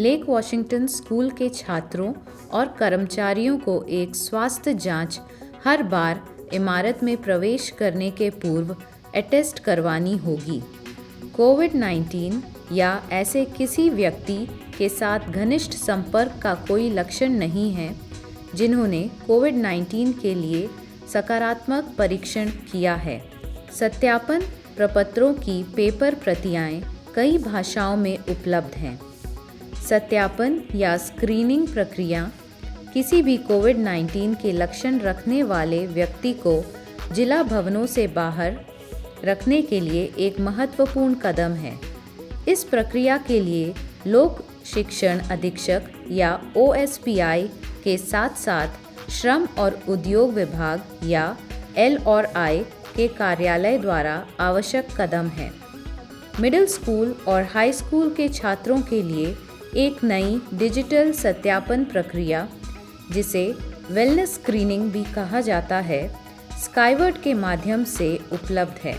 Lake Washington school के छात्रों और कर्मचारियों को एक स्वास्थ्य जांच हर बार इमारत में प्रवेश करने के पूर्व अटेस्ट करवानी होगी। कोविड-19 या ऐसे किसी व्यक्ति के साथ घनिष्ठ संपर्क का कोई लक्षण नहीं है जिन्होंने कोविड-19 के लिए सकारात्मक परीक्षण किया है। सत्यापन प्रपत्रों की पेपर प्रतियां कई भाषाओं में उपलब्ध हैं। सत्यापन या स्क्रीनिंग प्रक्रिया किसी भी कोविड-19 के लक्षण रखने वाले व्यक्ति को जिला भवनों से बाहर रखने के लिए एक महत्वपूर्ण कदम है। इस प्रक्रिया के लिए लोक शिक्षण अधीक्षक या OSPI के साथ साथ श्रम और उद्योग विभाग या LRI के कार्यालय द्वारा आवश्यक कदम है। मिडिल स्कूल और हाई स्कूल के छात्रों के लिए एक नई डिजिटल सत्यापन प्रक्रिया, जिसे वेलनेस स्क्रीनिंग भी कहा जाता है, स्काईवर्ड के माध्यम से उपलब्ध है।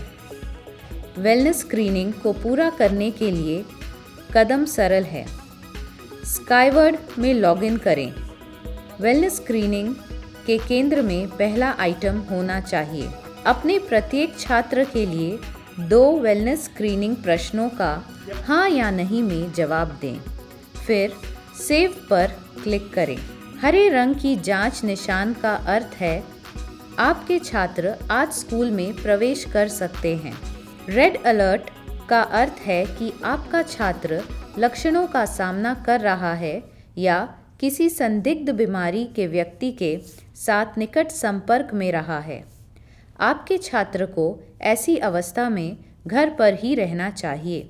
वेलनेस स्क्रीनिंग को पूरा करने के लिए कदम सरल है। स्काईवर्ड में लॉगिन करें। वेलनेस स्क्रीनिंग के केंद्र में पहला आइटम होना चाहिए। अपने प्रत्येक छात्र के लिए 2 वेलनेस स्क्रीनिंग प्रश्नों का हाँ या नहीं में जवाब दें। फिर सेव पर क्लिक करें। हरे रंग की जांच निशान का अर्थ है आपके छात्र आज स्कूल में प्रवेश कर सकते हैं। रेड अलर्ट का अर्थ है कि आपका छात्र लक्षणों का सामना कर रहा है या किसी संदिग्ध बीमारी के व्यक्ति के साथ निकट संपर्क में रहा है। आपके छात्र को ऐसी अवस्था में घर पर ही रहना चाहिए,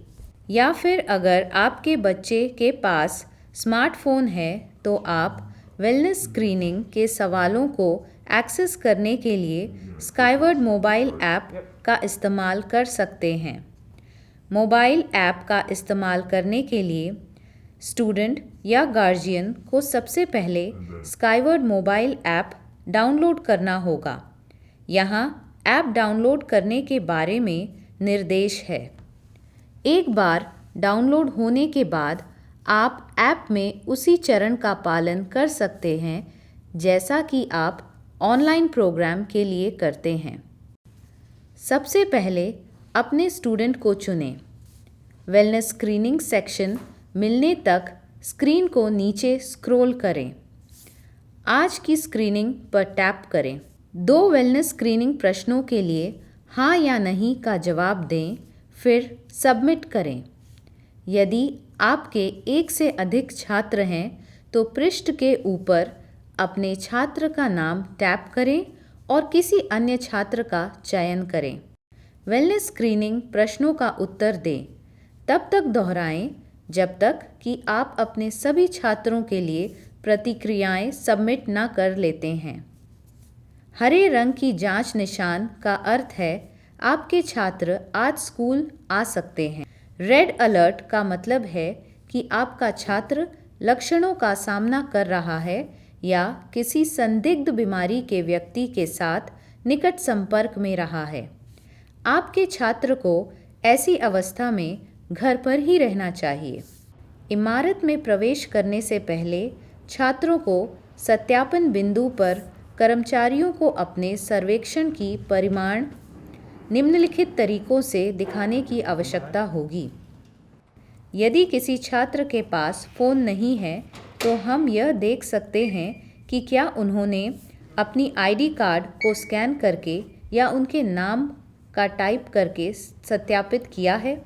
या फिर अगर आपके बच्चे के पास स्मार्टफोन है तो आप वेलनेस स्क्रीनिंग के सवालों को एक्सेस करने के लिए स्काईवर्ड मोबाइल ऐप का इस्तेमाल कर सकते हैं। मोबाइल ऐप का इस्तेमाल करने के लिए स्टूडेंट या गार्जियन को सबसे पहले स्काईवर्ड मोबाइल ऐप डाउनलोड करना होगा। यहाँ ऐप डाउनलोड करने के बारे में निर्देश है। एक बार डाउनलोड होने के बाद आप ऐप में उसी चरण का पालन कर सकते हैं जैसा कि आप ऑनलाइन प्रोग्राम के लिए करते हैं। सबसे पहले अपने स्टूडेंट को चुनें। वेलनेस स्क्रीनिंग सेक्शन मिलने तक स्क्रीन को नीचे स्क्रॉल करें। आज की स्क्रीनिंग पर टैप करें। 2 वेलनेस स्क्रीनिंग प्रश्नों के लिए हाँ या नहीं का जवाब दें, फिर सबमिट करें। यदि आपके एक से अधिक छात्र हैं तो पृष्ठ के ऊपर अपने छात्र का नाम टैप करें और किसी अन्य छात्र का चयन करें। वेलनेस स्क्रीनिंग प्रश्नों का उत्तर दें, तब तक दोहराएं जब तक कि आप अपने सभी छात्रों के लिए प्रतिक्रियाएं सबमिट न कर लेते हैं। हरे रंग की जांच निशान का अर्थ है आपके छात्र आज स्कूल आ सकते हैं। रेड अलर्ट का मतलब है कि आपका छात्र लक्षणों का सामना कर रहा है या किसी संदिग्ध बीमारी के व्यक्ति के साथ निकट संपर्क में रहा है। आपके छात्र को ऐसी अवस्था में घर पर ही रहना चाहिए। इमारत में प्रवेश करने से पहले छात्रों को सत्यापन बिंदु पर कर्मचारियों को अपने सर्वेक्षण की परिमाण निम्नलिखित तरीकों से दिखाने की आवश्यकता होगी। यदि किसी छात्र के पास फ़ोन नहीं है तो हम यह देख सकते हैं कि क्या उन्होंने अपनी ID कार्ड को स्कैन करके या उनके नाम का टाइप करके सत्यापित किया है।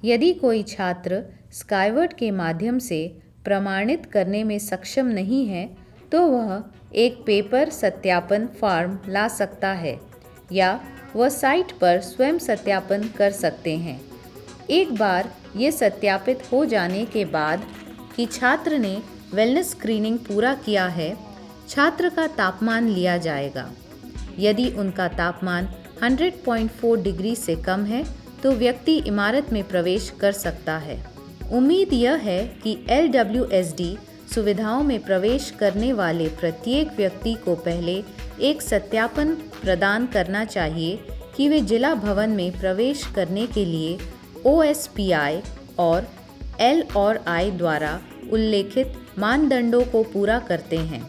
यदि कोई छात्र स्काईवर्ड के माध्यम से प्रमाणित करने में सक्षम नहीं है तो वह एक पेपर सत्यापन फॉर्म ला सकता है या वह साइट पर स्वयं सत्यापन कर सकते हैं। एक बार ये सत्यापित हो जाने के बाद कि छात्र ने वेलनेस स्क्रीनिंग पूरा किया है, छात्र का तापमान लिया जाएगा। यदि उनका तापमान 100.4 डिग्री से कम है तो व्यक्ति इमारत में प्रवेश कर सकता है। उम्मीद यह है कि LWSD सुविधाओं में प्रवेश करने वाले प्रत्येक व्यक्ति को पहले एक सत्यापन प्रदान करना चाहिए कि वे जिला भवन में प्रवेश करने के लिए OSPI और LRI द्वारा उल्लेखित मानदंडों को पूरा करते हैं।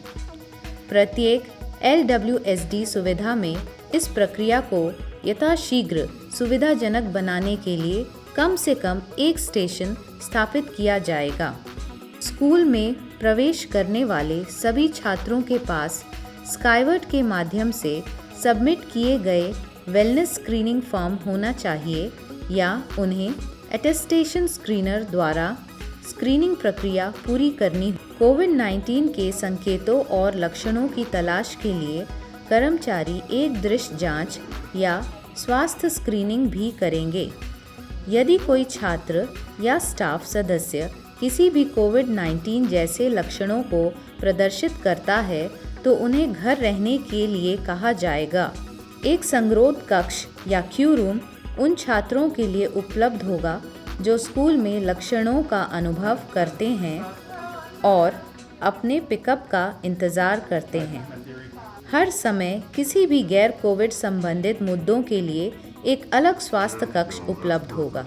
प्रत्येक LWSD सुविधा में इस प्रक्रिया को यथाशीघ्र सुविधाजनक बनाने के लिए कम से कम एक स्टेशन स्थापित किया जाएगा। स्कूल में प्रवेश करने वाले सभी छात्रों के पास स्काईवर्ट के माध्यम से सबमिट किए गए वेलनेस स्क्रीनिंग फॉर्म होना चाहिए या उन्हें अटेस्टेशन स्क्रीनर द्वारा स्क्रीनिंग प्रक्रिया पूरी करनी। कोविड-19 के संकेतों और लक्षणों की तलाश के लिए कर्मचारी एक दृश्य जांच या स्वास्थ्य स्क्रीनिंग भी करेंगे। यदि कोई छात्र या स्टाफ सदस्य किसी भी कोविड-19 जैसे लक्षणों को प्रदर्शित करता है तो उन्हें घर रहने के लिए कहा जाएगा। एक संगरोध कक्ष या क्यू रूम उन छात्रों के लिए उपलब्ध होगा जो स्कूल में लक्षणों का अनुभव करते हैं और अपने पिकअप का इंतज़ार करते हैं। हर समय किसी भी गैर कोविड संबंधित मुद्दों के लिए एक अलग स्वास्थ्य कक्ष उपलब्ध होगा।